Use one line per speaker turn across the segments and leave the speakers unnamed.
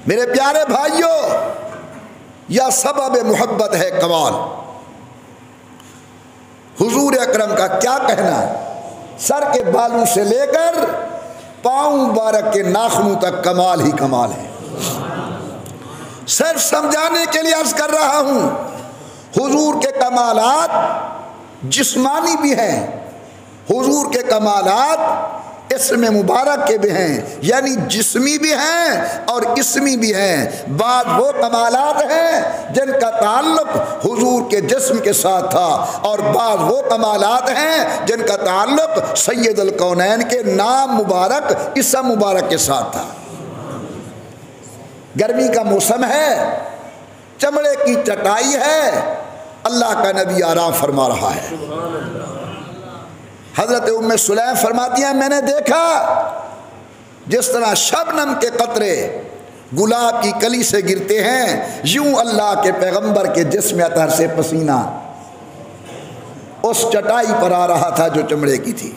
मेरे प्यारे भाइयों, यह सबब मोहब्बत है कमाल। हुजूर अकरम का क्या कहना है, सर के बालों से लेकर पाँव मुबारक के नाखूनों तक कमाल ही कमाल है। सिर्फ समझाने के लिए अर्ज कर रहा हूं, हुजूर के कमालात जिस्मानी भी हैं, हुजूर के कमालात इसमें मुबारक के भी हैं, यानी जिस्मी भी हैं और इसमी भी हैं। बाद वो कमालात हैं जिनका ताल्लुक हुजूर के जिस्म के साथ था, और बाद वो कमालात हैं जिनका ताल्लुक सैयदुल कौनैन के नाम मुबारक इसम मुबारक के साथ था। गर्मी का मौसम है, चमड़े की चटाई है, अल्लाह का नबी आराम फरमा रहा है। हजरत उम्मे सुलैम फरमाती हैं, मैंने देखा जिस तरह शबनम के कतरे गुलाब की कली से गिरते हैं, यूं अल्लाह के पैगंबर के जिस्म अतहर से पसीना उस चटाई पर आ रहा था जो चमड़े की थी।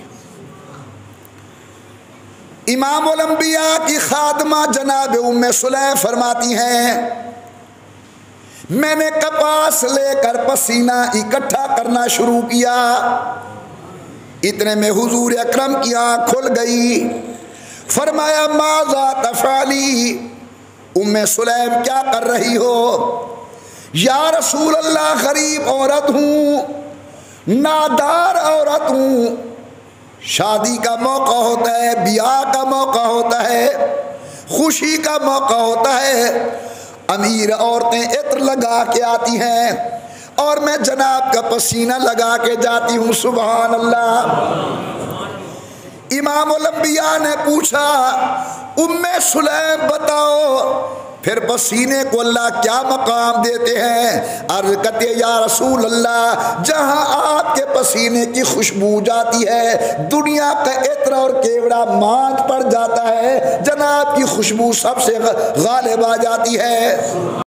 इमामुल अंबिया की खादमा जनाब उम्मे सुलैम फरमाती हैं, मैंने कपास लेकर पसीना इकट्ठा करना शुरू किया, इतने में हुजूर अकरम की आँख खुल गई। फरमाया, माज़ा तफ़ाली, उम्मे सुलैम क्या कर रही हो? या रसूल अल्लाह, गरीब औरत हूँ, नादार औरत हूँ, शादी का मौका होता है, ब्याह का मौका होता है, खुशी का मौका होता है, अमीर औरतें इत्र लगा के आती हैं और मैं जनाब का पसीना लगा के जाती हूँ। सुभान अल्लाह। इमामुल अंबिया ने पूछा, उम्मे सुलैम बताओ फिर पसीने को अल्लाह क्या मकाम देते हैं? अर्ज़ करते, या रसूल अल्लाह, जहाँ आपके पसीने की खुशबू जाती है दुनिया का इत्र और केवड़ा मांझ पड़ जाता है, जनाब की खुशबू सबसे गालिब आ जाती है।